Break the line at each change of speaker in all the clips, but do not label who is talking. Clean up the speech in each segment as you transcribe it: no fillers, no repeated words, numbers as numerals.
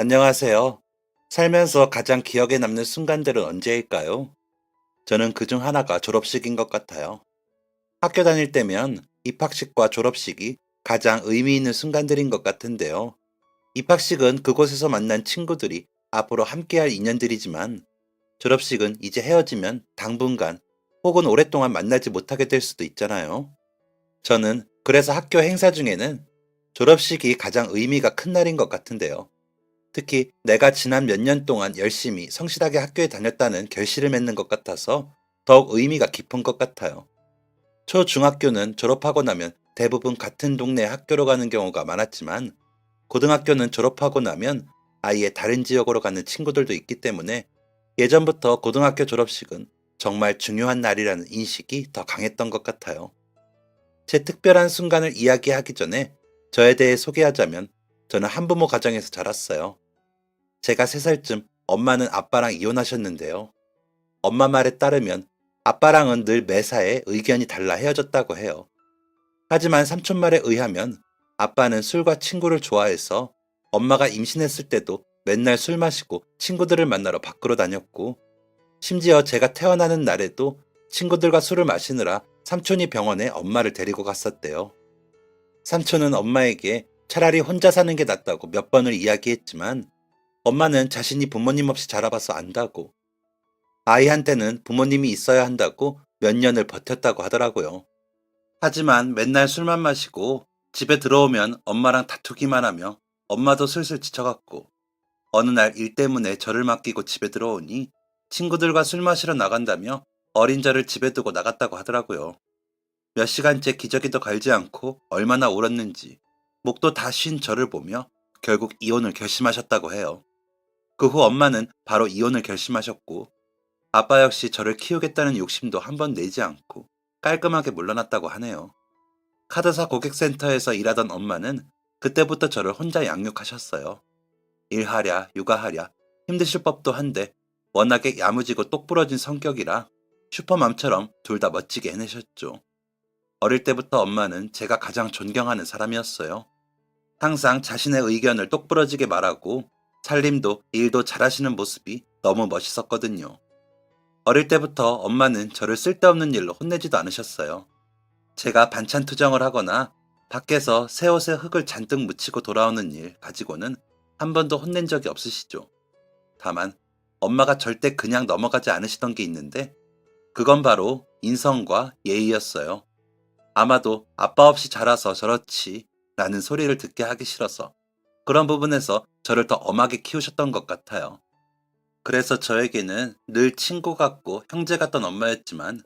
안녕하세요. 살면서 가장 기억에 남는 순간들은 언제일까요? 저는 그중 하나가 졸업식인 것 같아요. 학교 다닐 때면 입학식과 졸업식이 가장 의미 있는 순간들인 것 같은데요. 입학식은 그곳에서 만난 친구들이 앞으로 함께할 인연들이지만 졸업식은 이제 헤어지면 당분간 혹은 오랫동안 만나지 못하게 될 수도 있잖아요. 저는 그래서 학교 행사 중에는 졸업식이 가장 의미가 큰 날인 것 같은데요. 특히 내가 지난 몇 년 동안 열심히 성실하게 학교에 다녔다는 결실을 맺는 것 같아서 더욱 의미가 깊은 것 같아요. 초중학교는 졸업하고 나면 대부분 같은 동네 학교로 가는 경우가 많았지만 고등학교는 졸업하고 나면 아예 다른 지역으로 가는 친구들도 있기 때문에 예전부터 고등학교 졸업식은 정말 중요한 날이라는 인식이 더 강했던 것 같아요. 제 특별한 순간을 이야기하기 전에 저에 대해 소개하자면 저는 한부모 가정에서 자랐어요. 제가 3살쯤 엄마는 아빠랑 이혼하셨는데요. 엄마 말에 따르면 아빠랑은 늘 매사에 의견이 달라 헤어졌다고 해요. 하지만 삼촌 말에 의하면 아빠는 술과 친구를 좋아해서 엄마가 임신했을 때도 맨날 술 마시고 친구들을 만나러 밖으로 다녔고, 심지어 제가 태어나는 날에도 친구들과 술을 마시느라 삼촌이 병원에 엄마를 데리고 갔었대요. 삼촌은 엄마에게 차라리 혼자 사는 게 낫다고 몇 번을 이야기했지만 엄마는 자신이 부모님 없이 자라봐서 안다고, 아이한테는 부모님이 있어야 한다고 몇 년을 버텼다고 하더라고요. 하지만 맨날 술만 마시고 집에 들어오면 엄마랑 다투기만 하며 엄마도 슬슬 지쳐갔고, 어느 날 일 때문에 저를 맡기고 집에 들어오니 친구들과 술 마시러 나간다며 어린 저를 집에 두고 나갔다고 하더라고요. 몇 시간째 기저귀도 갈지 않고 얼마나 울었는지 목도 다 쉰 저를 보며 결국 이혼을 결심하셨다고 해요. 그 후 엄마는 바로 이혼을 결심하셨고, 아빠 역시 저를 키우겠다는 욕심도 한번 내지 않고 깔끔하게 물러났다고 하네요. 카드사 고객센터에서 일하던 엄마는 그때부터 저를 혼자 양육하셨어요. 일하랴, 육아하랴, 힘드실 법도 한데 워낙에 야무지고 똑부러진 성격이라 슈퍼맘처럼 둘 다 멋지게 해내셨죠. 어릴 때부터 엄마는 제가 가장 존경하는 사람이었어요. 항상 자신의 의견을 똑부러지게 말하고 살림도 일도 잘하시는 모습이 너무 멋있었거든요. 어릴 때부터 엄마는 저를 쓸데없는 일로 혼내지도 않으셨어요. 제가 반찬 투정을 하거나 밖에서 새 옷에 흙을 잔뜩 묻히고 돌아오는 일 가지고는 한 번도 혼낸 적이 없으시죠. 다만 엄마가 절대 그냥 넘어가지 않으시던 게 있는데 그건 바로 인성과 예의였어요. 아마도 아빠 없이 자라서 저렇지 라는 소리를 듣게 하기 싫어서 그런 부분에서 저를 더 엄하게 키우셨던 것 같아요. 그래서 저에게는 늘 친구 같고 형제 같던 엄마였지만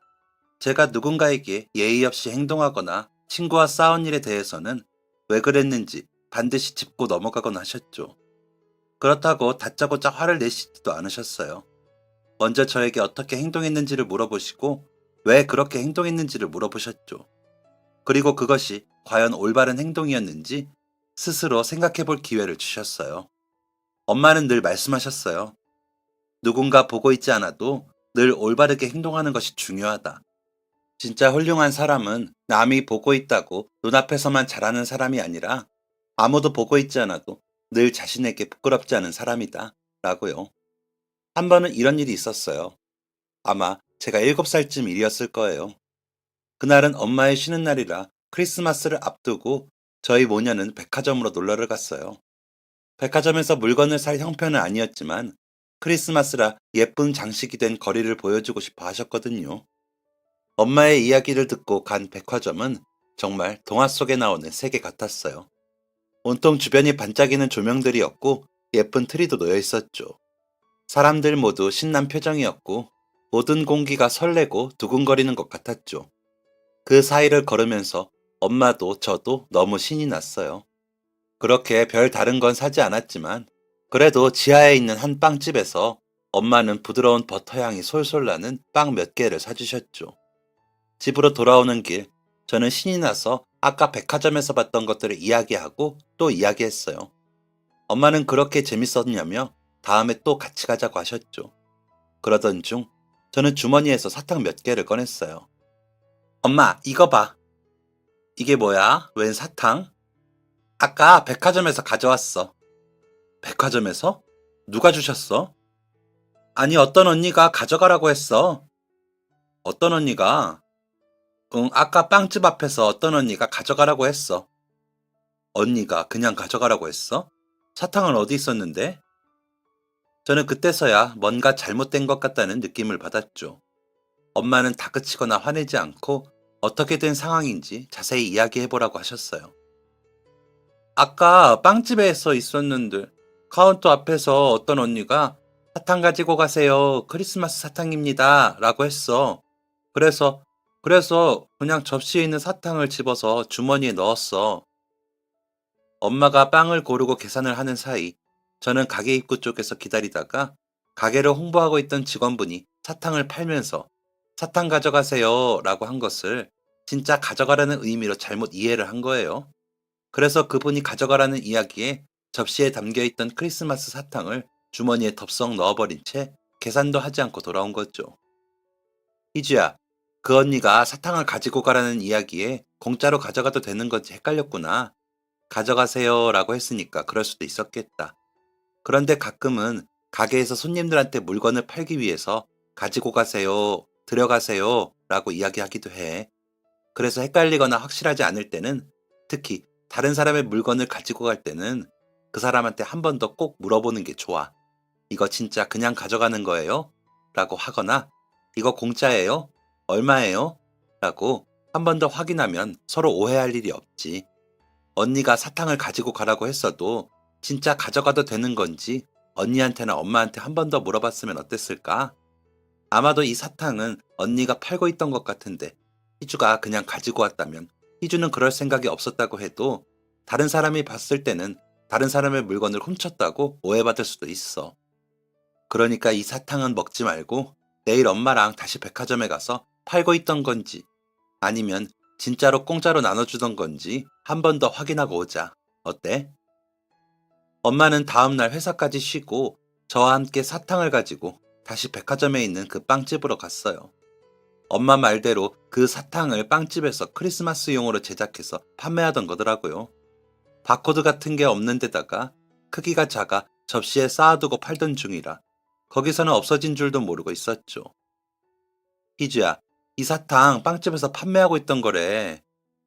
제가 누군가에게 예의 없이 행동하거나 친구와 싸운 일에 대해서는 왜 그랬는지 반드시 짚고 넘어가곤 하셨죠. 그렇다고 다짜고짜 화를 내시지도 않으셨어요. 먼저 저에게 어떻게 행동했는지를 물어보시고 왜 그렇게 행동했는지를 물어보셨죠. 그리고 그것이 과연 올바른 행동이었는지 스스로 생각해 볼 기회를 주셨어요. 엄마는 늘 말씀하셨어요. 누군가 보고 있지 않아도 늘 올바르게 행동하는 것이 중요하다. 진짜 훌륭한 사람은 남이 보고 있다고 눈앞에서만 잘하는 사람이 아니라 아무도 보고 있지 않아도 늘 자신에게 부끄럽지 않은 사람이다. 라고요. 한 번은 이런 일이 있었어요. 아마 제가 7살쯤 일이었을 거예요. 그날은 엄마의 쉬는 날이라 크리스마스를 앞두고 저희 모녀는 백화점으로 놀러를 갔어요. 백화점에서 물건을 살 형편은 아니었지만 크리스마스라 예쁜 장식이 된 거리를 보여주고 싶어 하셨거든요. 엄마의 이야기를 듣고 간 백화점은 정말 동화 속에 나오는 세계 같았어요. 온통 주변이 반짝이는 조명들이었고 예쁜 트리도 놓여 있었죠. 사람들 모두 신난 표정이었고 모든 공기가 설레고 두근거리는 것 같았죠. 그 사이를 걸으면서 엄마도 저도 너무 신이 났어요. 그렇게 별 다른 건 사지 않았지만 그래도 지하에 있는 한 빵집에서 엄마는 부드러운 버터향이 솔솔 나는 빵 몇 개를 사주셨죠. 집으로 돌아오는 길, 저는 신이 나서 아까 백화점에서 봤던 것들을 이야기하고 또 이야기했어요. 엄마는 그렇게 재밌었냐며 다음에 또 같이 가자고 하셨죠. 그러던 중 저는 주머니에서 사탕 몇 개를 꺼냈어요. 엄마, 이거 봐. 이게 뭐야? 웬 사탕? 아까 백화점에서 가져왔어. 백화점에서? 누가 주셨어? 아니, 어떤 언니가 가져가라고 했어. 어떤 언니가? 응, 아까 빵집 앞에서 어떤 언니가 가져가라고 했어. 언니가 그냥 가져가라고 했어? 사탕은 어디 있었는데? 저는 그때서야 뭔가 잘못된 것 같다는 느낌을 받았죠. 엄마는 다그치거나 화내지 않고 어떻게 된 상황인지 자세히 이야기해보라고 하셨어요. 아까 빵집에서 있었는데 카운터 앞에서 어떤 언니가 사탕 가지고 가세요. 크리스마스 사탕입니다. 라고 했어. 그래서, 그래서 그냥 접시에 있는 사탕을 집어서 주머니에 넣었어. 엄마가 빵을 고르고 계산을 하는 사이 저는 가게 입구 쪽에서 기다리다가 가게를 홍보하고 있던 직원분이 사탕을 팔면서 사탕 가져가세요 라고 한 것을 진짜 가져가라는 의미로 잘못 이해를 한 거예요. 그래서 그분이 가져가라는 이야기에 접시에 담겨있던 크리스마스 사탕을 주머니에 덥석 넣어버린 채 계산도 하지 않고 돌아온 거죠. 희주야, 그 언니가 사탕을 가지고 가라는 이야기에 공짜로 가져가도 되는 건지 헷갈렸구나. 가져가세요 라고 했으니까 그럴 수도 있었겠다. 그런데 가끔은 가게에서 손님들한테 물건을 팔기 위해서 가지고 가세요, 들여가세요 라고 이야기하기도 해. 그래서 헷갈리거나 확실하지 않을 때는 특히 다른 사람의 물건을 가지고 갈 때는 그 사람한테 한 번 더 꼭 물어보는 게 좋아. 이거 진짜 그냥 가져가는 거예요? 라고 하거나 이거 공짜예요? 얼마예요? 라고 한 번 더 확인하면 서로 오해할 일이 없지. 언니가 사탕을 가지고 가라고 했어도 진짜 가져가도 되는 건지 언니한테나 엄마한테 한 번 더 물어봤으면 어땠을까? 아마도 이 사탕은 언니가 팔고 있던 것 같은데 희주가 그냥 가지고 왔다면 희주는 그럴 생각이 없었다고 해도 다른 사람이 봤을 때는 다른 사람의 물건을 훔쳤다고 오해받을 수도 있어. 그러니까 이 사탕은 먹지 말고 내일 엄마랑 다시 백화점에 가서 팔고 있던 건지 아니면 진짜로 공짜로 나눠주던 건지 한 번 더 확인하고 오자. 어때? 엄마는 다음날 회사까지 쉬고 저와 함께 사탕을 가지고 다시 백화점에 있는 그 빵집으로 갔어요. 엄마 말대로 그 사탕을 빵집에서 크리스마스용으로 제작해서 판매하던 거더라고요. 바코드 같은 게 없는 데다가 크기가 작아 접시에 쌓아두고 팔던 중이라 거기서는 없어진 줄도 모르고 있었죠. 희주야, 이 사탕 빵집에서 판매하고 있던 거래.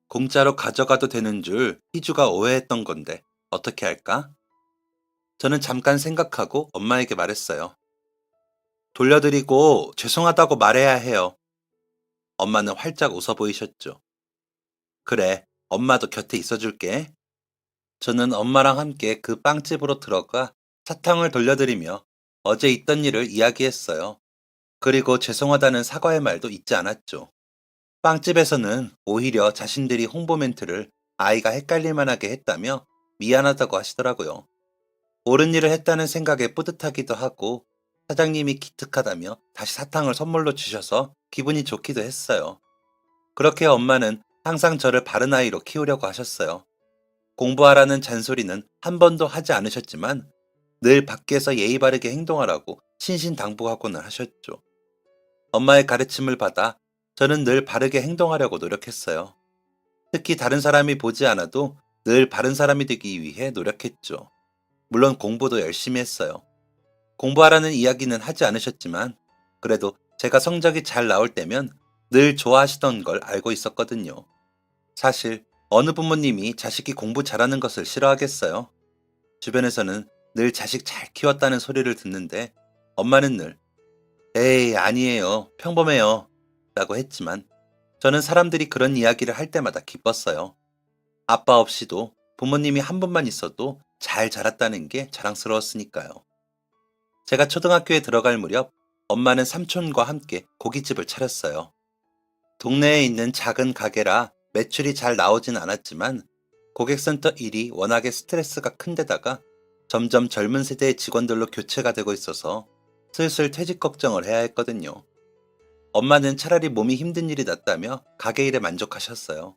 공짜로 가져가도 되는 줄 희주가 오해했던 건데 어떻게 할까? 저는 잠깐 생각하고 엄마에게 말했어요. 돌려드리고 죄송하다고 말해야 해요. 엄마는 활짝 웃어 보이셨죠. 그래, 엄마도 곁에 있어줄게. 저는 엄마랑 함께 그 빵집으로 들어가 사탕을 돌려드리며 어제 있던 일을 이야기했어요. 그리고 죄송하다는 사과의 말도 잊지 않았죠. 빵집에서는 오히려 자신들이 홍보 멘트를 아이가 헷갈릴 만하게 했다며 미안하다고 하시더라고요. 옳은 일을 했다는 생각에 뿌듯하기도 하고 사장님이 기특하다며 다시 사탕을 선물로 주셔서 기분이 좋기도 했어요. 그렇게 엄마는 항상 저를 바른 아이로 키우려고 하셨어요. 공부하라는 잔소리는 한 번도 하지 않으셨지만 늘 밖에서 예의 바르게 행동하라고 신신당부하고는 하셨죠. 엄마의 가르침을 받아 저는 늘 바르게 행동하려고 노력했어요. 특히 다른 사람이 보지 않아도 늘 바른 사람이 되기 위해 노력했죠. 물론 공부도 열심히 했어요. 공부하라는 이야기는 하지 않으셨지만 그래도 제가 성적이 잘 나올 때면 늘 좋아하시던 걸 알고 있었거든요. 사실 어느 부모님이 자식이 공부 잘하는 것을 싫어하겠어요? 주변에서는 늘 자식 잘 키웠다는 소리를 듣는데 엄마는 늘 에이 아니에요. 평범해요. 라고 했지만 저는 사람들이 그런 이야기를 할 때마다 기뻤어요. 아빠 없이도 부모님이 한 분만 있어도 잘 자랐다는 게 자랑스러웠으니까요. 제가 초등학교에 들어갈 무렵 엄마는 삼촌과 함께 고깃집을 차렸어요. 동네에 있는 작은 가게라 매출이 잘 나오진 않았지만 고객센터 일이 워낙에 스트레스가 큰 데다가 점점 젊은 세대의 직원들로 교체가 되고 있어서 슬슬 퇴직 걱정을 해야 했거든요. 엄마는 차라리 몸이 힘든 일이 낫다며 가게 일에 만족하셨어요.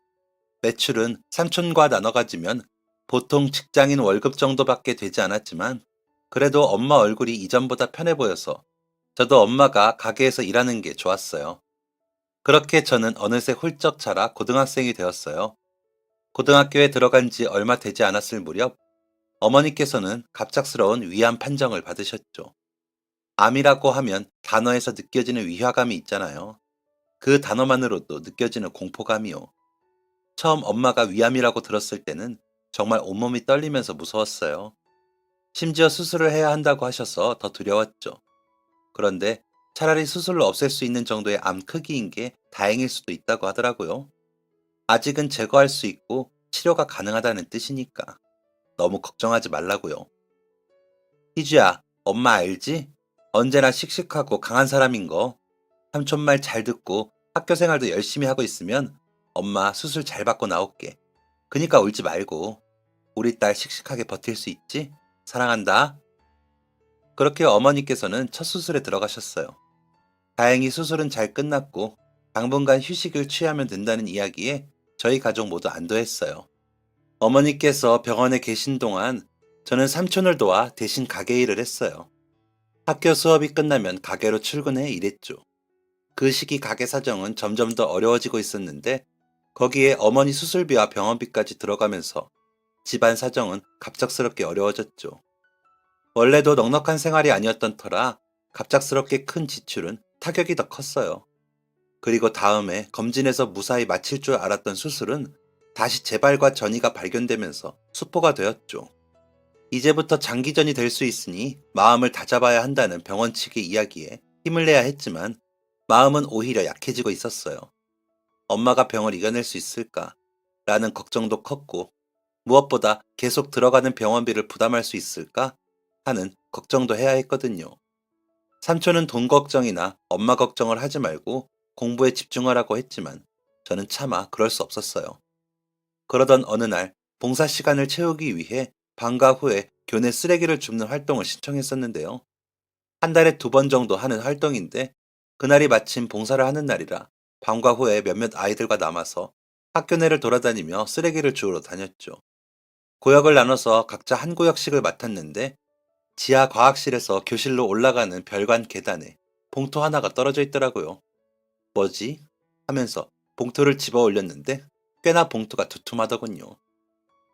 매출은 삼촌과 나눠 가지면 보통 직장인 월급 정도밖에 되지 않았지만 그래도 엄마 얼굴이 이전보다 편해 보여서 저도 엄마가 가게에서 일하는 게 좋았어요. 그렇게 저는 어느새 훌쩍 자라 고등학생이 되었어요. 고등학교에 들어간 지 얼마 되지 않았을 무렵 어머니께서는 갑작스러운 위암 판정을 받으셨죠. 암이라고 하면 단어에서 느껴지는 위화감이 있잖아요. 그 단어만으로도 느껴지는 공포감이요. 처음 엄마가 위암이라고 들었을 때는 정말 온몸이 떨리면서 무서웠어요. 심지어 수술을 해야 한다고 하셔서 더 두려웠죠. 그런데 차라리 수술로 없앨 수 있는 정도의 암 크기인 게 다행일 수도 있다고 하더라고요. 아직은 제거할 수 있고 치료가 가능하다는 뜻이니까 너무 걱정하지 말라고요. 희주야, 엄마 알지? 언제나 씩씩하고 강한 사람인 거. 삼촌 말 잘 듣고 학교 생활도 열심히 하고 있으면 엄마 수술 잘 받고 나올게. 그니까 울지 말고 우리 딸 씩씩하게 버틸 수 있지? 사랑한다. 그렇게 어머니께서는 첫 수술에 들어가셨어요. 다행히 수술은 잘 끝났고 당분간 휴식을 취하면 된다는 이야기에 저희 가족 모두 안도했어요. 어머니께서 병원에 계신 동안 저는 삼촌을 도와 대신 가게 일을 했어요. 학교 수업이 끝나면 가게로 출근해 일했죠. 그 시기 가게 사정은 점점 더 어려워지고 있었는데 거기에 어머니 수술비와 병원비까지 들어가면서 집안 사정은 갑작스럽게 어려워졌죠. 원래도 넉넉한 생활이 아니었던 터라 갑작스럽게 큰 지출은 타격이 더 컸어요. 그리고 다음에 검진에서 무사히 마칠 줄 알았던 수술은 다시 재발과 전이가 발견되면서 수포가 되었죠. 이제부터 장기전이 될 수 있으니 마음을 다잡아야 한다는 병원 측의 이야기에 힘을 내야 했지만 마음은 오히려 약해지고 있었어요. 엄마가 병을 이겨낼 수 있을까? 라는 걱정도 컸고 무엇보다 계속 들어가는 병원비를 부담할 수 있을까? 하는 걱정도 해야 했거든요. 삼촌은 돈 걱정이나 엄마 걱정을 하지 말고 공부에 집중하라고 했지만 저는 차마 그럴 수 없었어요. 그러던 어느 날 봉사 시간을 채우기 위해 방과 후에 교내 쓰레기를 줍는 활동을 신청했었는데요. 한 달에 2번 정도 하는 활동인데 그날이 마침 봉사를 하는 날이라 방과 후에 몇몇 아이들과 남아서 학교 내를 돌아다니며 쓰레기를 주우러 다녔죠. 구역을 나눠서 각자 한 구역씩을 맡았는데 지하 과학실에서 교실로 올라가는 별관 계단에 봉투 하나가 떨어져 있더라고요. 뭐지? 하면서 봉투를 집어 올렸는데 꽤나 봉투가 두툼하더군요.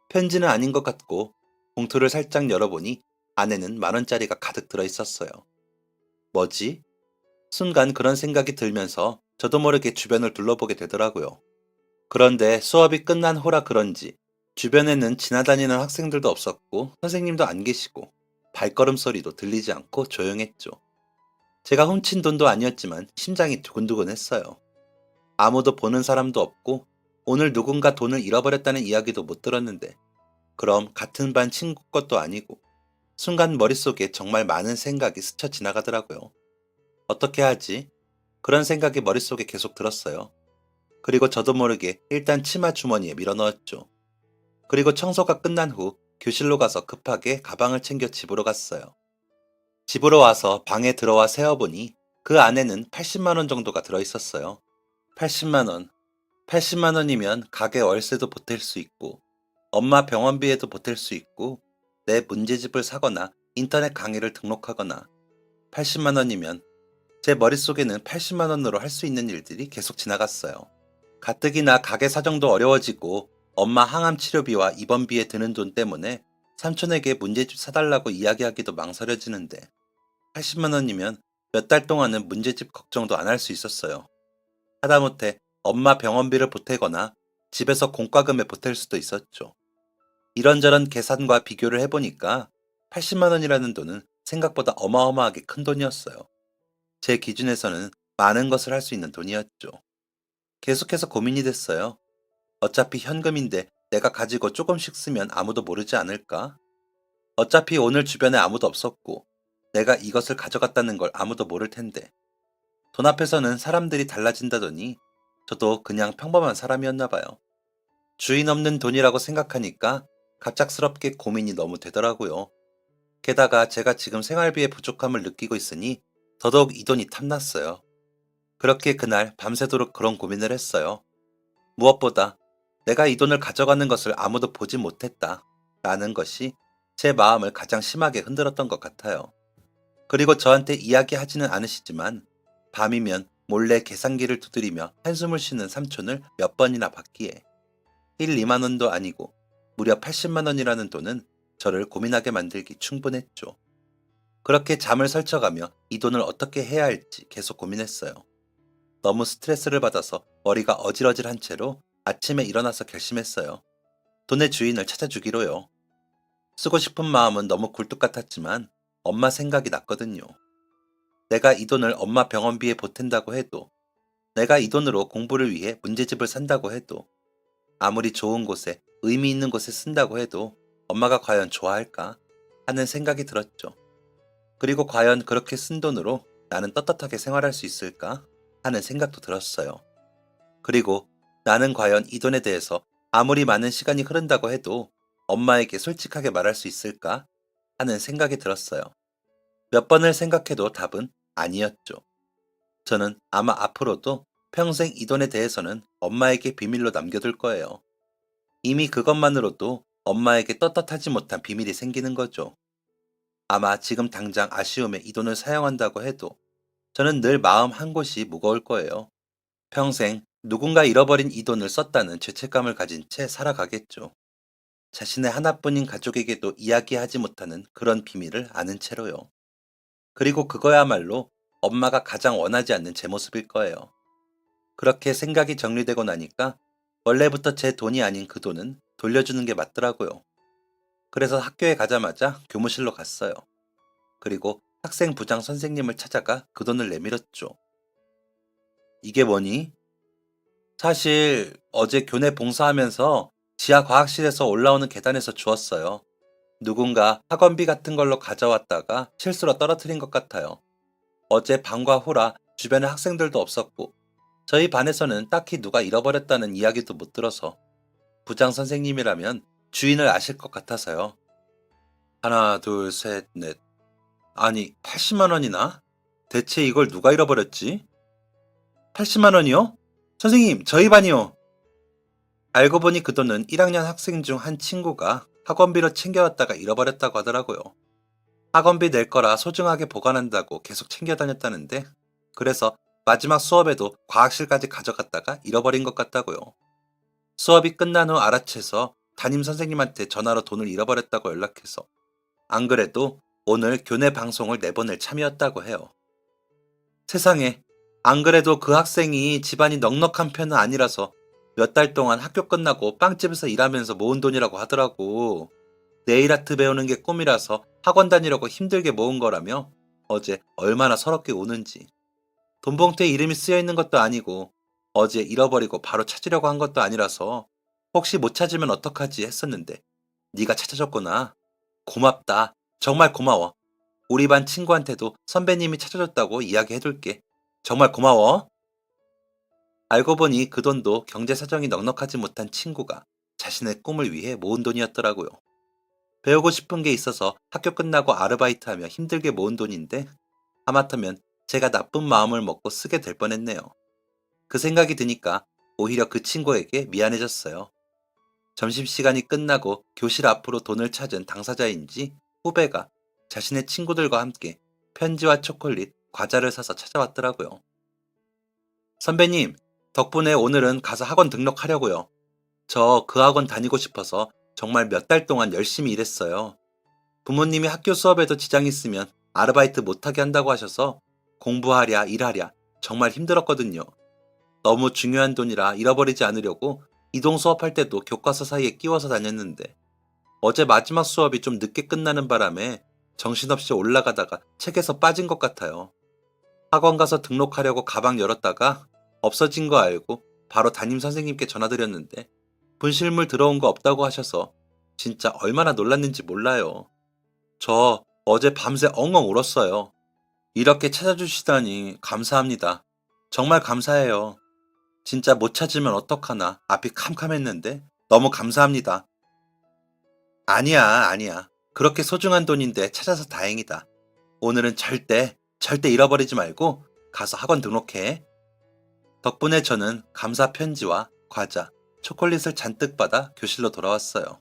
편지는 아닌 것 같고 봉투를 살짝 열어보니 안에는 10,000원짜리가 가득 들어 있었어요. 뭐지? 순간 그런 생각이 들면서 저도 모르게 주변을 둘러보게 되더라고요. 그런데 수업이 끝난 후라 그런지 주변에는 지나다니는 학생들도 없었고 선생님도 안 계시고 발걸음 소리도 들리지 않고 조용했죠. 제가 훔친 돈도 아니었지만 심장이 두근두근했어요. 아무도 보는 사람도 없고 오늘 누군가 돈을 잃어버렸다는 이야기도 못 들었는데 그럼 같은 반 친구 것도 아니고 순간 머릿속에 정말 많은 생각이 스쳐 지나가더라고요. 어떻게 하지? 그런 생각이 머릿속에 계속 들었어요. 그리고 저도 모르게 일단 치마 주머니에 밀어넣었죠. 그리고 청소가 끝난 후 교실로 가서 급하게 가방을 챙겨 집으로 갔어요. 집으로 와서 방에 들어와 세어보니 그 안에는 80만 원 정도가 들어있었어요. 80만 원. 80만 원이면 가게 월세도 보탤 수 있고 엄마 병원비에도 보탤 수 있고 내 문제집을 사거나 인터넷 강의를 등록하거나 80만 원이면 제 머릿속에는 80만 원으로 할 수 있는 일들이 계속 지나갔어요. 가뜩이나 가게 사정도 어려워지고 엄마 항암 치료비와 입원비에 드는 돈 때문에 삼촌에게 문제집 사달라고 이야기하기도 망설여지는데 80만 원이면 몇 달 동안은 문제집 걱정도 안 할 수 있었어요. 하다못해 엄마 병원비를 보태거나 집에서 공과금에 보탤 수도 있었죠. 이런저런 계산과 비교를 해보니까 80만 원이라는 돈은 생각보다 어마어마하게 큰 돈이었어요. 제 기준에서는 많은 것을 할 수 있는 돈이었죠. 계속해서 고민이 됐어요. 어차피 현금인데 내가 가지고 조금씩 쓰면 아무도 모르지 않을까? 어차피 오늘 주변에 아무도 없었고 내가 이것을 가져갔다는 걸 아무도 모를 텐데 돈 앞에서는 사람들이 달라진다더니 저도 그냥 평범한 사람이었나 봐요. 주인 없는 돈이라고 생각하니까 갑작스럽게 고민이 너무 되더라고요. 게다가 제가 지금 생활비의 부족함을 느끼고 있으니 더더욱 이 돈이 탐났어요. 그렇게 그날 밤새도록 그런 고민을 했어요. 무엇보다 내가 이 돈을 가져가는 것을 아무도 보지 못했다 라는 것이 제 마음을 가장 심하게 흔들었던 것 같아요. 그리고 저한테 이야기하지는 않으시지만 밤이면 몰래 계산기를 두드리며 한숨을 쉬는 삼촌을 몇 번이나 봤기에 1, 2만 원도 아니고 무려 80만 원이라는 돈은 저를 고민하게 만들기 충분했죠. 그렇게 잠을 설쳐가며 이 돈을 어떻게 해야 할지 계속 고민했어요. 너무 스트레스를 받아서 머리가 어질어질한 채로 아침에 일어나서 결심했어요. 돈의 주인을 찾아주기로요. 쓰고 싶은 마음은 너무 굴뚝 같았지만 엄마 생각이 났거든요. 내가 이 돈을 엄마 병원비에 보탠다고 해도, 내가 이 돈으로 공부를 위해 문제집을 산다고 해도, 아무리 좋은 곳에 의미 있는 곳에 쓴다고 해도 엄마가 과연 좋아할까 하는 생각이 들었죠. 그리고 과연 그렇게 쓴 돈으로 나는 떳떳하게 생활할 수 있을까 하는 생각도 들었어요. 그리고 나는 과연 이 돈에 대해서 아무리 많은 시간이 흐른다고 해도 엄마에게 솔직하게 말할 수 있을까 하는 생각이 들었어요. 몇 번을 생각해도 답은 아니었죠. 저는 아마 앞으로도 평생 이 돈에 대해서는 엄마에게 비밀로 남겨둘 거예요. 이미 그것만으로도 엄마에게 떳떳하지 못한 비밀이 생기는 거죠. 아마 지금 당장 아쉬움에 이 돈을 사용한다고 해도 저는 늘 마음 한 곳이 무거울 거예요. 평생 누군가 잃어버린 이 돈을 썼다는 죄책감을 가진 채 살아가겠죠. 자신의 하나뿐인 가족에게도 이야기하지 못하는 그런 비밀을 아는 채로요. 그리고 그거야말로 엄마가 가장 원하지 않는 제 모습일 거예요. 그렇게 생각이 정리되고 나니까 원래부터 제 돈이 아닌 그 돈은 돌려주는 게 맞더라고요. 그래서 학교에 가자마자 교무실로 갔어요. 그리고 학생 부장 선생님을 찾아가 그 돈을 내밀었죠. 이게 뭐니? 사실 어제 교내 봉사하면서 지하 과학실에서 올라오는 계단에서 주웠어요. 누군가 학원비 같은 걸로 가져왔다가 실수로 떨어뜨린 것 같아요. 어제 방과 후라 주변에 학생들도 없었고 저희 반에서는 딱히 누가 잃어버렸다는 이야기도 못 들어서 부장 선생님이라면 주인을 아실 것 같아서요. 하나, 둘, 셋, 넷. 아니, 80만 원이나? 대체 이걸 누가 잃어버렸지? 80만 원이요? 선생님, 저희 반이요. 알고 보니 그 돈은 1학년 학생 중 한 친구가 학원비로 챙겨왔다가 잃어버렸다고 하더라고요. 학원비 낼 거라 소중하게 보관한다고 계속 챙겨 다녔다는데, 그래서 마지막 수업에도 과학실까지 가져갔다가 잃어버린 것 같다고요. 수업이 끝난 후 알아채서 담임 선생님한테 전화로 돈을 잃어버렸다고 연락해서, 안 그래도 오늘 교내 방송을 내보낼 참이었다고 해요. 세상에, 안 그래도 그 학생이 집안이 넉넉한 편은 아니라서 몇 달 동안 학교 끝나고 빵집에서 일하면서 모은 돈이라고 하더라고. 네일 아트 배우는 게 꿈이라서 학원 다니려고 힘들게 모은 거라며 어제 얼마나 서럽게 우는지. 돈 봉투에 이름이 쓰여 있는 것도 아니고 어제 잃어버리고 바로 찾으려고 한 것도 아니라서 혹시 못 찾으면 어떡하지 했었는데 네가 찾아줬구나. 고맙다. 정말 고마워. 우리 반 친구한테도 선배님이 찾아줬다고 이야기해둘게. 정말 고마워. 알고 보니 그 돈도 경제 사정이 넉넉하지 못한 친구가 자신의 꿈을 위해 모은 돈이었더라고요. 배우고 싶은 게 있어서 학교 끝나고 아르바이트하며 힘들게 모은 돈인데 하마터면 제가 나쁜 마음을 먹고 쓰게 될 뻔했네요. 그 생각이 드니까 오히려 그 친구에게 미안해졌어요. 점심시간이 끝나고 교실 앞으로 돈을 찾은 당사자인지 후배가 자신의 친구들과 함께 편지와 초콜릿, 과자를 사서 찾아왔더라고요. 선배님, 덕분에 오늘은 가서 학원 등록하려고요. 저 그 학원 다니고 싶어서 정말 몇 달 동안 열심히 일했어요. 부모님이 학교 수업에도 지장 있으면 아르바이트 못하게 한다고 하셔서 공부하랴 일하랴 정말 힘들었거든요. 너무 중요한 돈이라 잃어버리지 않으려고 이동 수업할 때도 교과서 사이에 끼워서 다녔는데 어제 마지막 수업이 좀 늦게 끝나는 바람에 정신없이 올라가다가 책에서 빠진 것 같아요. 학원 가서 등록하려고 가방 열었다가 없어진 거 알고 바로 담임 선생님께 전화드렸는데 분실물 들어온 거 없다고 하셔서 진짜 얼마나 놀랐는지 몰라요. 저 어제 밤새 엉엉 울었어요. 이렇게 찾아주시다니 감사합니다. 정말 감사해요. 진짜 못 찾으면 어떡하나 앞이 캄캄했는데 너무 감사합니다. 아니야, 아니야. 그렇게 소중한 돈인데 찾아서 다행이다. 오늘은 절대 잃어버리지 말고 가서 학원 등록해. 덕분에 저는 감사 편지와 과자, 초콜릿을 잔뜩 받아 교실로 돌아왔어요.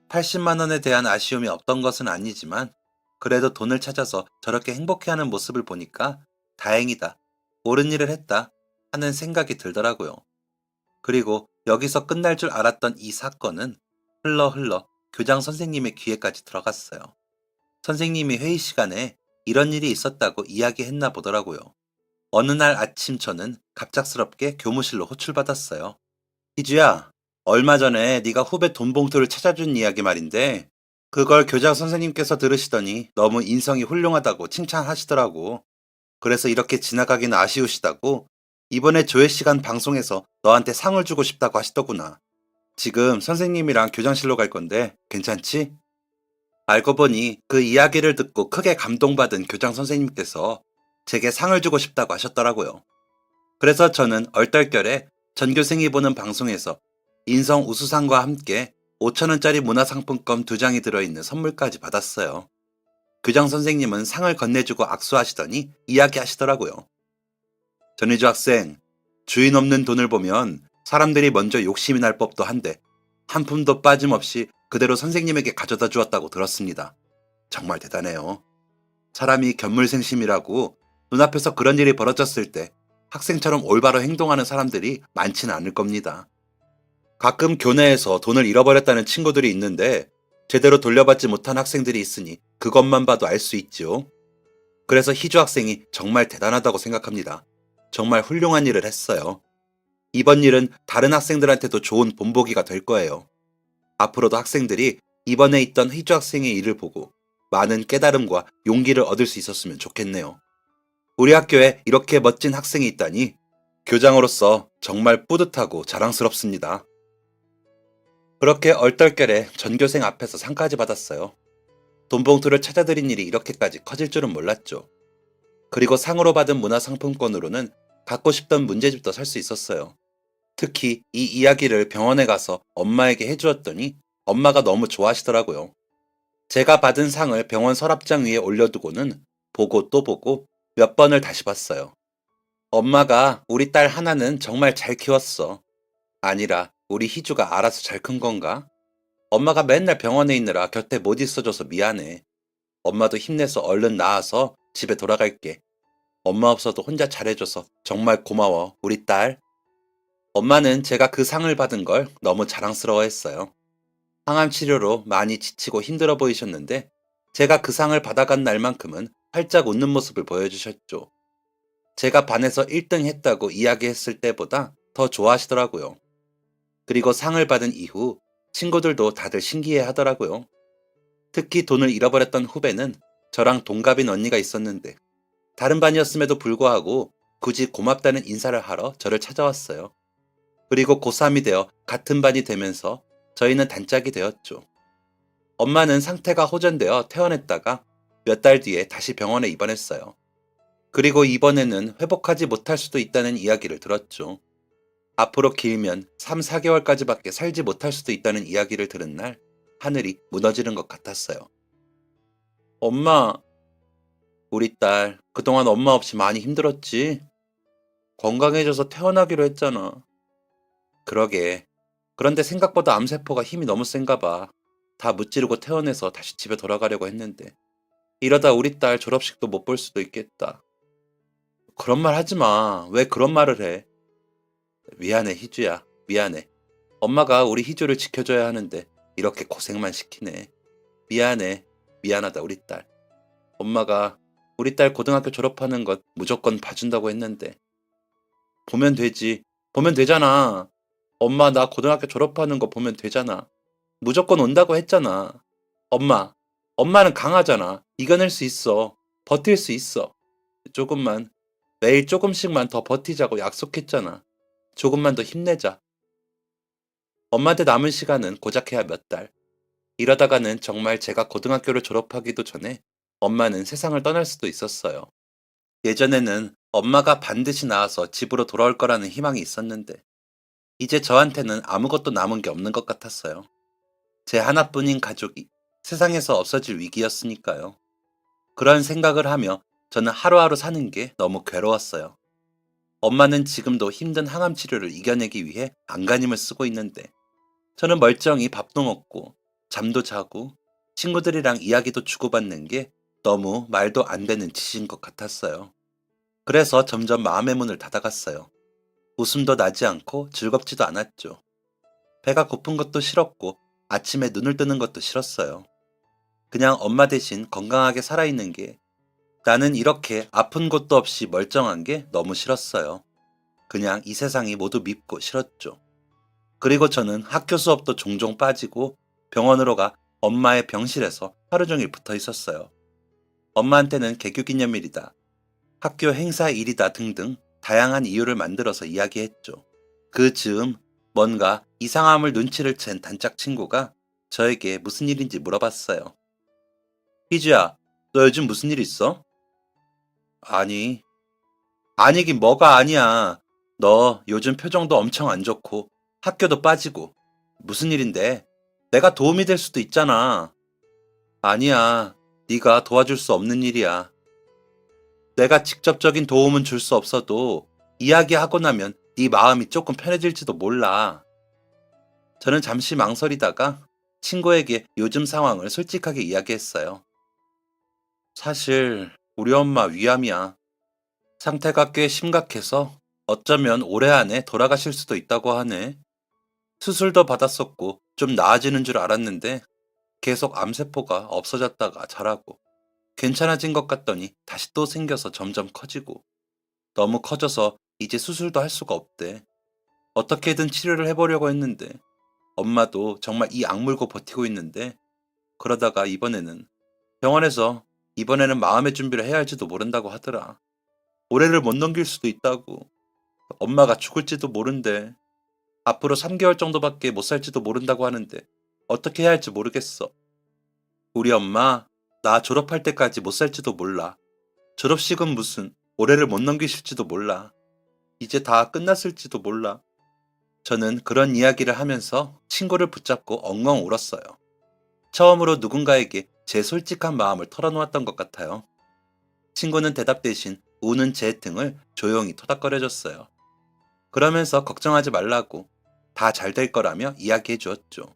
80만 원에 대한 아쉬움이 없던 것은 아니지만 그래도 돈을 찾아서 저렇게 행복해하는 모습을 보니까 다행이다, 옳은 일을 했다 하는 생각이 들더라고요. 그리고 여기서 끝날 줄 알았던 이 사건은 흘러 교장 선생님의 귀에까지 들어갔어요. 선생님이 회의 시간에 이런 일이 있었다고 이야기했나 보더라고요. 어느 날 아침 저는 갑작스럽게 교무실로 호출받았어요. 희주야, 얼마 전에 네가 후배 돈 봉투를 찾아준 이야기 말인데 그걸 교장 선생님께서 들으시더니 너무 인성이 훌륭하다고 칭찬하시더라고. 그래서 이렇게 지나가기는 아쉬우시다고 이번에 조회 시간 방송에서 너한테 상을 주고 싶다고 하시더구나. 지금 선생님이랑 교장실로 갈 건데 괜찮지? 알고 보니 그 이야기를 듣고 크게 감동받은 교장 선생님께서 제게 상을 주고 싶다고 하셨더라고요. 그래서 저는 얼떨결에 전교생이 보는 방송에서 인성 우수상과 함께 5천원짜리 문화상품권 2장이 들어있는 선물까지 받았어요. 교장 선생님은 상을 건네주고 악수하시더니 이야기하시더라고요. 전희주 학생, 주인 없는 돈을 보면 사람들이 먼저 욕심이 날 법도 한데 한 푼도 빠짐없이 그대로 선생님에게 가져다 주었다고 들었습니다. 정말 대단해요. 사람이 견물생심이라고 눈앞에서 그런 일이 벌어졌을 때 학생처럼 올바로 행동하는 사람들이 많지는 않을 겁니다. 가끔 교내에서 돈을 잃어버렸다는 친구들이 있는데 제대로 돌려받지 못한 학생들이 있으니 그것만 봐도 알 수 있죠. 그래서 희주 학생이 정말 대단하다고 생각합니다. 정말 훌륭한 일을 했어요. 이번 일은 다른 학생들한테도 좋은 본보기가 될 거예요. 앞으로도 학생들이 이번에 있던 희주 학생의 일을 보고 많은 깨달음과 용기를 얻을 수 있었으면 좋겠네요. 우리 학교에 이렇게 멋진 학생이 있다니 교장으로서 정말 뿌듯하고 자랑스럽습니다. 그렇게 얼떨결에 전교생 앞에서 상까지 받았어요. 돈봉투를 찾아드린 일이 이렇게까지 커질 줄은 몰랐죠. 그리고 상으로 받은 문화상품권으로는 갖고 싶던 문제집도 살 수 있었어요. 특히 이 이야기를 병원에 가서 엄마에게 해주었더니 엄마가 너무 좋아하시더라고요. 제가 받은 상을 병원 서랍장 위에 올려두고는 보고 또 보고 몇 번을 다시 봤어요. 엄마가 우리 딸 하나는 정말 잘 키웠어. 아니라 우리 희주가 알아서 잘 큰 건가? 엄마가 맨날 병원에 있느라 곁에 못 있어줘서 미안해. 엄마도 힘내서 얼른 나아서 집에 돌아갈게. 엄마 없어도 혼자 잘해줘서 정말 고마워, 우리 딸. 엄마는 제가 그 상을 받은 걸 너무 자랑스러워했어요. 항암 치료로 많이 지치고 힘들어 보이셨는데 제가 그 상을 받아간 날만큼은 활짝 웃는 모습을 보여주셨죠. 제가 반에서 1등 했다고 이야기했을 때보다 더 좋아하시더라고요. 그리고 상을 받은 이후 친구들도 다들 신기해 하더라고요. 특히 돈을 잃어버렸던 후배는 저랑 동갑인 언니가 있었는데 다른 반이었음에도 불구하고 굳이 고맙다는 인사를 하러 저를 찾아왔어요. 그리고 고3이 되어 같은 반이 되면서 저희는 단짝이 되었죠. 엄마는 상태가 호전되어 퇴원했다가 몇 달 뒤에 다시 병원에 입원했어요. 그리고 이번에는 회복하지 못할 수도 있다는 이야기를 들었죠. 앞으로 길면 3, 4개월까지밖에 살지 못할 수도 있다는 이야기를 들은 날 하늘이 무너지는 것 같았어요. 엄마, 우리 딸 그동안 엄마 없이 많이 힘들었지? 건강해져서 퇴원하기로 했잖아. 그러게. 그런데 생각보다 암세포가 힘이 너무 센가 봐. 다 무찌르고 퇴원해서 다시 집에 돌아가려고 했는데 이러다 우리 딸 졸업식도 못 볼 수도 있겠다. 그런 말 하지 마. 왜 그런 말을 해? 미안해, 희주야. 미안해. 엄마가 우리 희주를 지켜줘야 하는데 이렇게 고생만 시키네. 미안해. 미안하다, 우리 딸. 엄마가 우리 딸 고등학교 졸업하는 것 무조건 봐준다고 했는데. 보면 되지. 보면 되잖아. 엄마 나 고등학교 졸업하는 거 보면 되잖아. 무조건 온다고 했잖아. 엄마, 엄마는 강하잖아. 이겨낼 수 있어. 버틸 수 있어. 조금만, 매일 조금씩만 더 버티자고 약속했잖아. 조금만 더 힘내자. 엄마한테 남은 시간은 고작해야 몇 달. 이러다가는 정말 제가 고등학교를 졸업하기도 전에 엄마는 세상을 떠날 수도 있었어요. 예전에는 엄마가 반드시 나와서 집으로 돌아올 거라는 희망이 있었는데, 이제 저한테는 아무것도 남은 게 없는 것 같았어요. 제 하나뿐인 가족이 세상에서 없어질 위기였으니까요. 그런 생각을 하며 저는 하루하루 사는 게 너무 괴로웠어요. 엄마는 지금도 힘든 항암 치료를 이겨내기 위해 안간힘을 쓰고 있는데 저는 멀쩡히 밥도 먹고 잠도 자고 친구들이랑 이야기도 주고받는 게 너무 말도 안 되는 짓인 것 같았어요. 그래서 점점 마음의 문을 닫아갔어요. 웃음도 나지 않고 즐겁지도 않았죠. 배가 고픈 것도 싫었고 아침에 눈을 뜨는 것도 싫었어요. 그냥 엄마 대신 건강하게 살아있는 게, 나는 이렇게 아픈 것도 없이 멀쩡한 게 너무 싫었어요. 그냥 이 세상이 모두 밉고 싫었죠. 그리고 저는 학교 수업도 종종 빠지고 병원으로 가 엄마의 병실에서 하루 종일 붙어 있었어요. 엄마한테는 개교기념일이다, 학교 행사 일이다 등등 다양한 이유를 만들어서 이야기했죠. 그 즈음 뭔가 이상함을 눈치를 챈 단짝 친구가 저에게 무슨 일인지 물어봤어요. 희주야, 너 요즘 무슨 일 있어? 아니, 아니긴 뭐가 아니야. 너 요즘 표정도 엄청 안 좋고 학교도 빠지고. 무슨 일인데? 내가 도움이 될 수도 있잖아. 아니야. 네가 도와줄 수 없는 일이야. 내가 직접적인 도움은 줄 수 없어도 이야기하고 나면 네 마음이 조금 편해질지도 몰라. 저는 잠시 망설이다가 친구에게 요즘 상황을 솔직하게 이야기했어요. 사실 우리 엄마 위암이야. 상태가 꽤 심각해서 어쩌면 올해 안에 돌아가실 수도 있다고 하네. 수술도 받았었고 좀 나아지는 줄 알았는데 계속 암세포가 없어졌다가 자라고 괜찮아진 것 같더니 다시 또 생겨서 점점 커지고 너무 커져서 이제 수술도 할 수가 없대. 어떻게든 치료를 해보려고 했는데 엄마도 정말 이 악물고 버티고 있는데 그러다가 이번에는 마음의 준비를 해야 할지도 모른다고 하더라. 올해를 못 넘길 수도 있다고. 엄마가 죽을지도 모른대. 앞으로 3개월 정도밖에 못 살지도 모른다고 하는데 어떻게 해야 할지 모르겠어. 우리 엄마, 나 졸업할 때까지 못 살지도 몰라. 졸업식은 무슨 올해를 못 넘기실지도 몰라. 이제 다 끝났을지도 몰라. 저는 그런 이야기를 하면서 친구를 붙잡고 엉엉 울었어요. 처음으로 누군가에게 제 솔직한 마음을 털어놓았던 것 같아요. 친구는 대답 대신 우는 제 등을 조용히 토닥거려줬어요. 그러면서 걱정하지 말라고, 다 잘 될 거라며 이야기해 주었죠.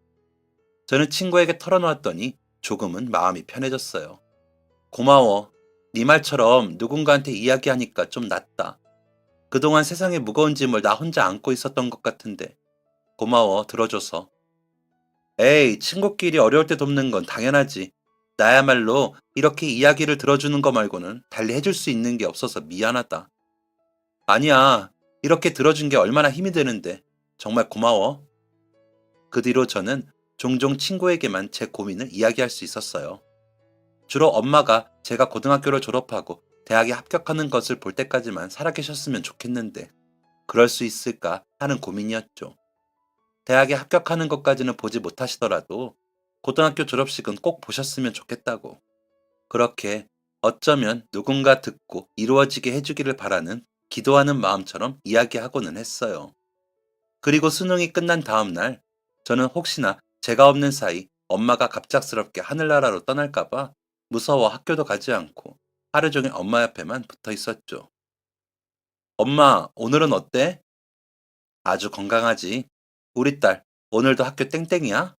저는 친구에게 털어놓았더니 조금은 마음이 편해졌어요. 고마워. 네 말처럼 누군가한테 이야기하니까 좀 낫다. 그동안 세상에 무거운 짐을 나 혼자 안고 있었던 것 같은데 고마워, 들어줘서. 에이, 친구끼리 어려울 때 돕는 건 당연하지. 나야말로 이렇게 이야기를 들어주는 거 말고는 달리 해줄 수 있는 게 없어서 미안하다. 아니야, 이렇게 들어준 게 얼마나 힘이 되는데. 정말 고마워. 그 뒤로 저는 종종 친구에게만 제 고민을 이야기할 수 있었어요. 주로 엄마가 제가 고등학교를 졸업하고 대학에 합격하는 것을 볼 때까지만 살아계셨으면 좋겠는데 그럴 수 있을까 하는 고민이었죠. 대학에 합격하는 것까지는 보지 못하시더라도 고등학교 졸업식은 꼭 보셨으면 좋겠다고. 그렇게 어쩌면 누군가 듣고 이루어지게 해주기를 바라는 기도하는 마음처럼 이야기하고는 했어요. 그리고 수능이 끝난 다음 날 저는 혹시나 제가 없는 사이 엄마가 갑작스럽게 하늘나라로 떠날까봐 무서워 학교도 가지 않고 하루 종일 엄마 옆에만 붙어 있었죠. 엄마, 오늘은 어때? 아주 건강하지. 우리 딸, 오늘도 학교 땡땡이야?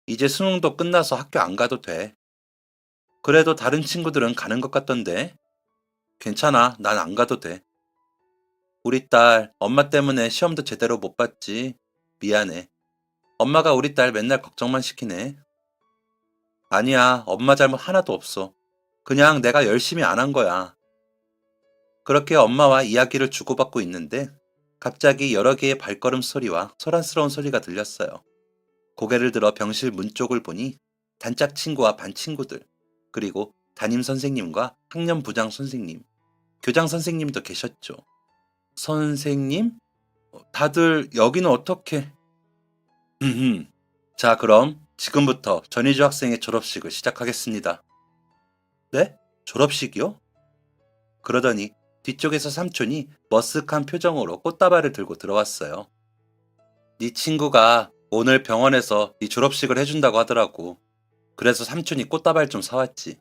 이제 수능도 끝나서 학교 안 가도 돼. 그래도 다른 친구들은 가는 것 같던데. 괜찮아, 난 안 가도 돼. 우리 딸, 엄마 때문에 시험도 제대로 못 봤지. 미안해. 엄마가 우리 딸 맨날 걱정만 시키네. 아니야, 엄마 잘못 하나도 없어. 그냥 내가 열심히 안 한 거야. 그렇게 엄마와 이야기를 주고받고 있는데 갑자기 여러 개의 발걸음 소리와 소란스러운 소리가 들렸어요. 고개를 들어 병실 문 쪽을 보니 단짝 친구와 반 친구들, 그리고 담임 선생님과 학년 부장 선생님, 교장 선생님도 계셨죠. 선생님? 다들 여기는 어떻게? 자, 그럼 지금부터 전희주 학생의 졸업식을 시작하겠습니다. 네? 졸업식이요? 그러더니 뒤쪽에서 삼촌이 머쓱한 표정으로 꽃다발을 들고 들어왔어요. 네 친구가 오늘 병원에서 네 졸업식을 해준다고 하더라고. 그래서 삼촌이 꽃다발 좀 사왔지.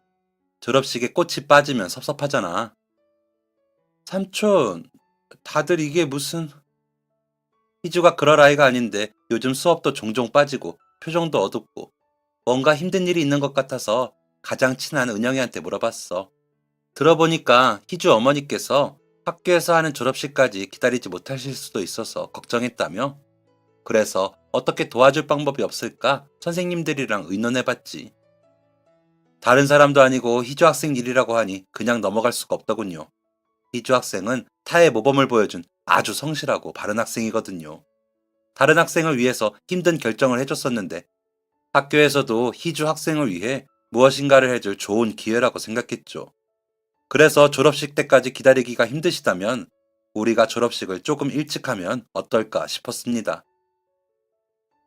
졸업식에 꽃이 빠지면 섭섭하잖아. 삼촌, 다들 이게 무슨... 희주가 그럴 아이가 아닌데 요즘 수업도 종종 빠지고 표정도 어둡고 뭔가 힘든 일이 있는 것 같아서 가장 친한 은영이한테 물어봤어. 들어보니까 희주 어머니께서 학교에서 하는 졸업식까지 기다리지 못하실 수도 있어서 걱정했다며? 그래서 어떻게 도와줄 방법이 없을까 선생님들이랑 의논해봤지. 다른 사람도 아니고 희주 학생 일이라고 하니 그냥 넘어갈 수가 없더군요. 희주 학생은 타의 모범을 보여준 아주 성실하고 바른 학생이거든요. 다른 학생을 위해서 힘든 결정을 해줬었는데 학교에서도 희주 학생을 위해 무엇인가를 해줄 좋은 기회라고 생각했죠. 그래서 졸업식 때까지 기다리기가 힘드시다면 우리가 졸업식을 조금 일찍 하면 어떨까 싶었습니다.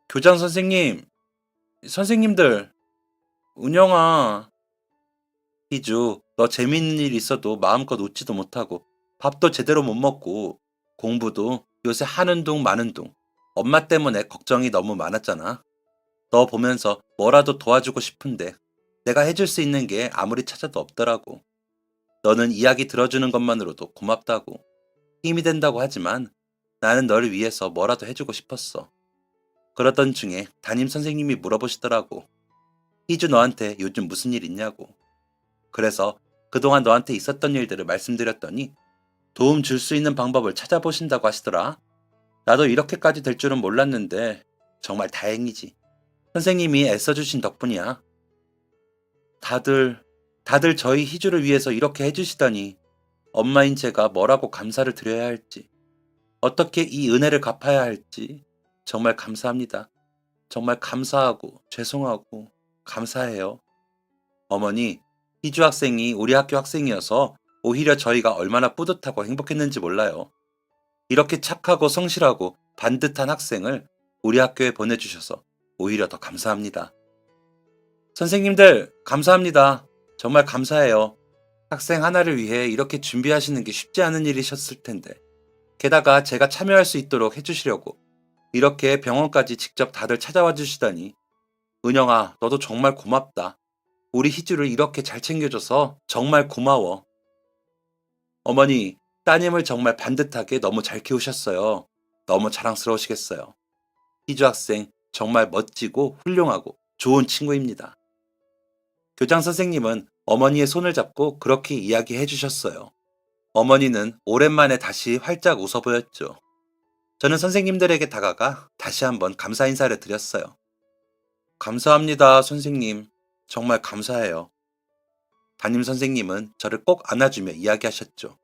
교장 선생님, 선생님들, 은영아, 희주, 너 재미있는 일 있어도 마음껏 웃지도 못하고 밥도 제대로 못 먹고 공부도 요새 하는 둥 마는 둥 엄마 때문에 걱정이 너무 많았잖아. 너 보면서 뭐라도 도와주고 싶은데 내가 해줄 수 있는 게 아무리 찾아도 없더라고. 너는 이야기 들어주는 것만으로도 고맙다고 힘이 된다고 하지만 나는 너를 위해서 뭐라도 해주고 싶었어. 그러던 중에 담임 선생님이 물어보시더라고. 희주 너한테 요즘 무슨 일 있냐고. 그래서 그동안 너한테 있었던 일들을 말씀드렸더니 도움 줄 수 있는 방법을 찾아보신다고 하시더라. 나도 이렇게까지 될 줄은 몰랐는데 정말 다행이지. 선생님이 애써주신 덕분이야. 다들, 다들 저희 희주를 위해서 이렇게 해주시다니 엄마인 제가 뭐라고 감사를 드려야 할지, 어떻게 이 은혜를 갚아야 할지 정말 감사합니다. 정말 감사하고 죄송하고 감사해요. 어머니, 희주 학생이 우리 학교 학생이어서 오히려 저희가 얼마나 뿌듯하고 행복했는지 몰라요. 이렇게 착하고 성실하고 반듯한 학생을 우리 학교에 보내주셔서 오히려 더 감사합니다. 선생님들, 감사합니다. 정말 감사해요. 학생 하나를 위해 이렇게 준비하시는 게 쉽지 않은 일이셨을 텐데, 게다가 제가 참여할 수 있도록 해주시려고 이렇게 병원까지 직접 다들 찾아와 주시다니. 은영아, 너도 정말 고맙다. 우리 희주를 이렇게 잘 챙겨줘서 정말 고마워. 어머니, 따님을 정말 반듯하게 너무 잘 키우셨어요. 너무 자랑스러우시겠어요. 희주 학생 정말 멋지고 훌륭하고 좋은 친구입니다. 교장 선생님은 어머니의 손을 잡고 그렇게 이야기해 주셨어요. 어머니는 오랜만에 다시 활짝 웃어 보였죠. 저는 선생님들에게 다가가 다시 한번 감사 인사를 드렸어요. 감사합니다, 선생님. 정말 감사해요. 담임 선생님은 저를 꼭 안아주며 이야기하셨죠.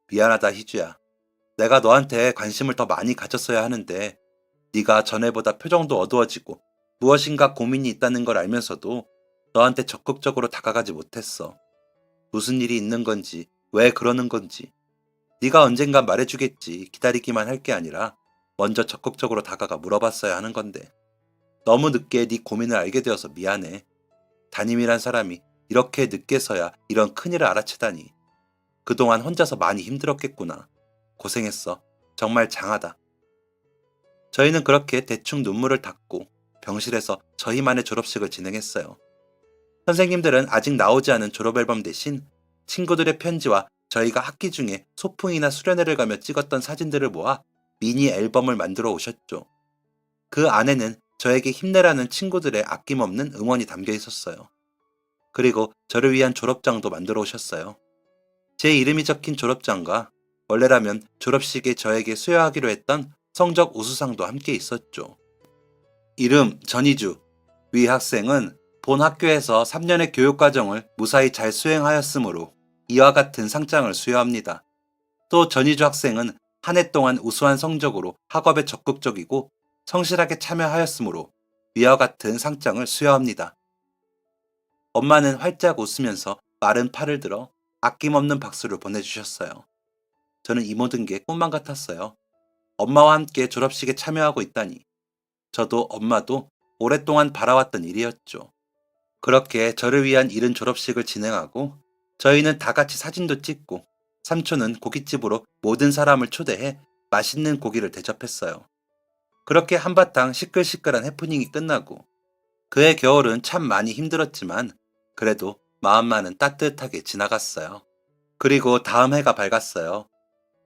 미안하다, 희주야. 내가 너한테 관심을 더 많이 가졌어야 하는데 네가 전에보다 표정도 어두워지고 무엇인가 고민이 있다는 걸 알면서도 너한테 적극적으로 다가가지 못했어. 무슨 일이 있는 건지, 왜 그러는 건지. 네가 언젠가 말해주겠지. 기다리기만 할 게 아니라 먼저 적극적으로 다가가 물어봤어야 하는 건데. 너무 늦게 네 고민을 알게 되어서 미안해. 담임이란 사람이 이렇게 늦게서야 이런 큰일을 알아채다니. 그동안 혼자서 많이 힘들었겠구나. 고생했어. 정말 장하다. 저희는 그렇게 대충 눈물을 닦고 병실에서 저희만의 졸업식을 진행했어요. 선생님들은 아직 나오지 않은 졸업앨범 대신 친구들의 편지와 저희가 학기 중에 소풍이나 수련회를 가며 찍었던 사진들을 모아 미니 앨범을 만들어 오셨죠. 그 안에는 저에게 힘내라는 친구들의 아낌없는 응원이 담겨 있었어요. 그리고 저를 위한 졸업장도 만들어 오셨어요. 제 이름이 적힌 졸업장과 원래라면 졸업식에 저에게 수여하기로 했던 성적 우수상도 함께 있었죠. 이름 전희주. 위 학생은 본 학교에서 3년의 교육과정을 무사히 잘 수행하였으므로 이와 같은 상장을 수여합니다. 또 전희주 학생은 한 해 동안 우수한 성적으로 학업에 적극적이고 성실하게 참여하였으므로 위와 같은 상장을 수여합니다. 엄마는 활짝 웃으면서 마른 팔을 들어 아낌없는 박수를 보내주셨어요. 저는 이 모든 게 꿈만 같았어요. 엄마와 함께 졸업식에 참여하고 있다니. 저도 엄마도 오랫동안 바라왔던 일이었죠. 그렇게 저를 위한 이른 졸업식을 진행하고 저희는 다 같이 사진도 찍고 삼촌은 고깃집으로 모든 사람을 초대해 맛있는 고기를 대접했어요. 그렇게 한바탕 시끌시끌한 해프닝이 끝나고 그해 겨울은 참 많이 힘들었지만 그래도 마음만은 따뜻하게 지나갔어요. 그리고 다음 해가 밝았어요.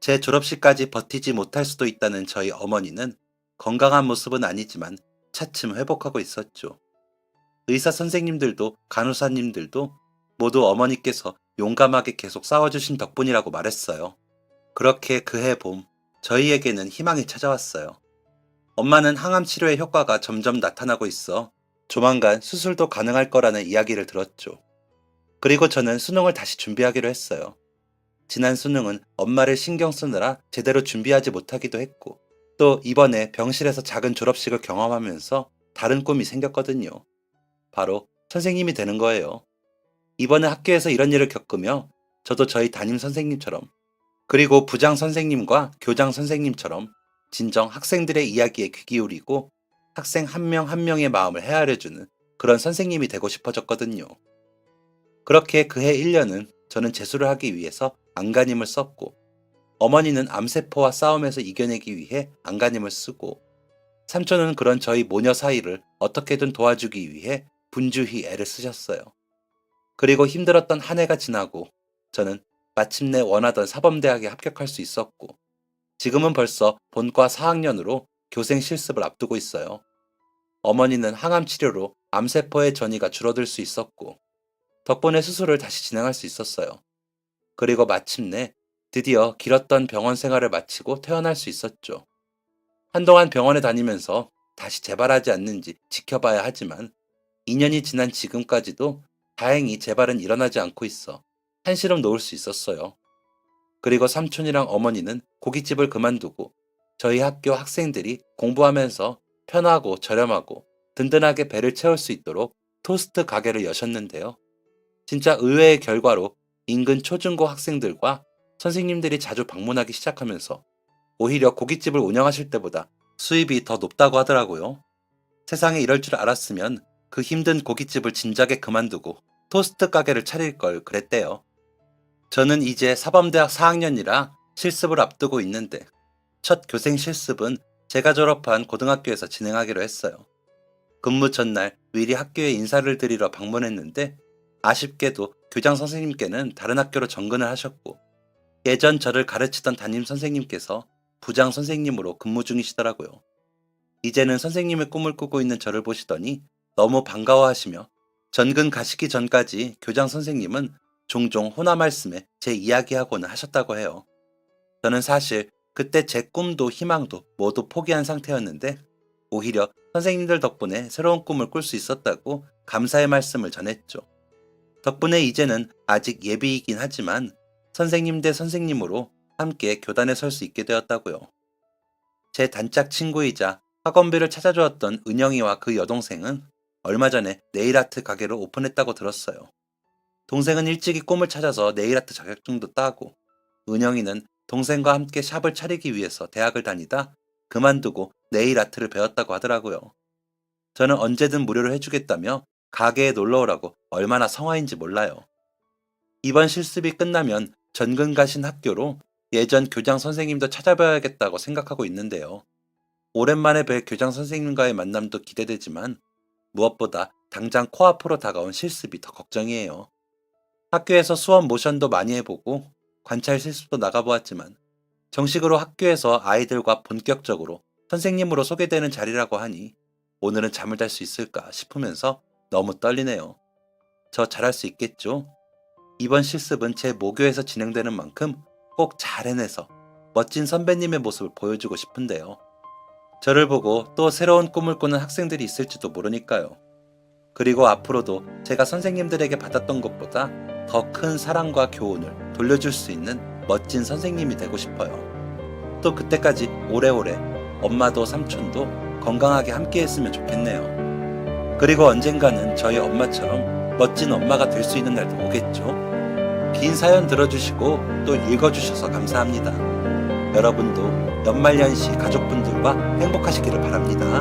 제 졸업식까지 버티지 못할 수도 있다는 저희 어머니는 건강한 모습은 아니지만 차츰 회복하고 있었죠. 의사 선생님들도 간호사님들도 모두 어머니께서 용감하게 계속 싸워주신 덕분이라고 말했어요. 그렇게 그해 봄, 저희에게는 희망이 찾아왔어요. 엄마는 항암 치료의 효과가 점점 나타나고 있어 조만간 수술도 가능할 거라는 이야기를 들었죠. 그리고 저는 수능을 다시 준비하기로 했어요. 지난 수능은 엄마를 신경 쓰느라 제대로 준비하지 못하기도 했고, 또 이번에 병실에서 작은 졸업식을 경험하면서 다른 꿈이 생겼거든요. 바로 선생님이 되는 거예요. 이번에 학교에서 이런 일을 겪으며 저도 저희 담임 선생님처럼, 그리고 부장 선생님과 교장 선생님처럼 진정 학생들의 이야기에 귀 기울이고 학생 한 명 한 명의 마음을 헤아려주는 그런 선생님이 되고 싶어졌거든요. 그렇게 그해 1년은 저는 재수를 하기 위해서 안간힘을 썼고, 어머니는 암세포와 싸움에서 이겨내기 위해 안간힘을 쓰고, 삼촌은 그런 저희 모녀 사이를 어떻게든 도와주기 위해 분주히 애를 쓰셨어요. 그리고 힘들었던 한 해가 지나고 저는 마침내 원하던 사범대학에 합격할 수 있었고, 지금은 벌써 본과 4학년으로 교생 실습을 앞두고 있어요. 어머니는 항암 치료로 암세포의 전이가 줄어들 수 있었고, 덕분에 수술을 다시 진행할 수 있었어요. 그리고 마침내 드디어 길었던 병원 생활을 마치고 퇴원할 수 있었죠. 한동안 병원에 다니면서 다시 재발하지 않는지 지켜봐야 하지만 2년이 지난 지금까지도 다행히 재발은 일어나지 않고 있어 한시름 놓을 수 있었어요. 그리고 삼촌이랑 어머니는 고깃집을 그만두고 저희 학교 학생들이 공부하면서 편하고 저렴하고 든든하게 배를 채울 수 있도록 토스트 가게를 여셨는데요. 진짜 의외의 결과로 인근 초중고 학생들과 선생님들이 자주 방문하기 시작하면서 오히려 고깃집을 운영하실 때보다 수입이 더 높다고 하더라고요. 세상에 이럴 줄 알았으면 그 힘든 고깃집을 진작에 그만두고 토스트 가게를 차릴 걸 그랬대요. 저는 이제 사범대학 4학년이라 실습을 앞두고 있는데, 첫 교생 실습은 제가 졸업한 고등학교에서 진행하기로 했어요. 근무 전날 미리 학교에 인사를 드리러 방문했는데, 아쉽게도 교장 선생님께는 다른 학교로 전근을 하셨고, 예전 저를 가르치던 담임 선생님께서 부장 선생님으로 근무 중이시더라고요. 이제는 선생님의 꿈을 꾸고 있는 저를 보시더니 너무 반가워하시며, 전근 가시기 전까지 교장 선생님은 종종 호나 말씀에 제 이야기하고는 하셨다고 해요. 저는 사실 그때 제 꿈도 희망도 모두 포기한 상태였는데, 오히려 선생님들 덕분에 새로운 꿈을 꿀 수 있었다고 감사의 말씀을 전했죠. 덕분에 이제는 아직 예비이긴 하지만 선생님 대 선생님으로 함께 교단에 설 수 있게 되었다고요. 제 단짝 친구이자 학원비를 찾아주었던 은영이와 그 여동생은 얼마 전에 네일아트 가게를 오픈했다고 들었어요. 동생은 일찍이 꿈을 찾아서 네일아트 자격증도 따고, 은영이는 동생과 함께 샵을 차리기 위해서 대학을 다니다 그만두고 네일아트를 배웠다고 하더라고요. 저는 언제든 무료로 해주겠다며 가게에 놀러오라고 얼마나 성화인지 몰라요. 이번 실습이 끝나면 전근 가신 학교로 예전 교장 선생님도 찾아봐야겠다고 생각하고 있는데요. 오랜만에 뵐 교장 선생님과의 만남도 기대되지만 무엇보다 당장 코앞으로 다가온 실습이 더 걱정이에요. 학교에서 수업 모션도 많이 해보고 관찰 실습도 나가보았지만 정식으로 학교에서 아이들과 본격적으로 선생님으로 소개되는 자리라고 하니 오늘은 잠을 잘 수 있을까 싶으면서 너무 떨리네요. 저 잘할 수 있겠죠? 이번 실습은 제 모교에서 진행되는 만큼 꼭 잘 해내서 멋진 선배님의 모습을 보여주고 싶은데요. 저를 보고 또 새로운 꿈을 꾸는 학생들이 있을지도 모르니까요. 그리고 앞으로도 제가 선생님들에게 받았던 것보다 더 큰 사랑과 교훈을 돌려줄 수 있는 멋진 선생님이 되고 싶어요. 또 그때까지 오래오래 엄마도 삼촌도 건강하게 함께 했으면 좋겠네요. 그리고 언젠가는 저희 엄마처럼 멋진 엄마가 될 수 있는 날도 오겠죠? 긴 사연 들어주시고 또 읽어주셔서 감사합니다. 여러분도 연말연시 가족분들과 행복하시기를 바랍니다.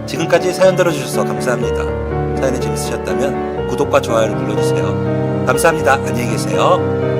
지금까지 사연 들어주셔서 감사합니다. 사연이 재밌으셨다면 구독과 좋아요를 눌러주세요. 감사합니다. 안녕히 계세요.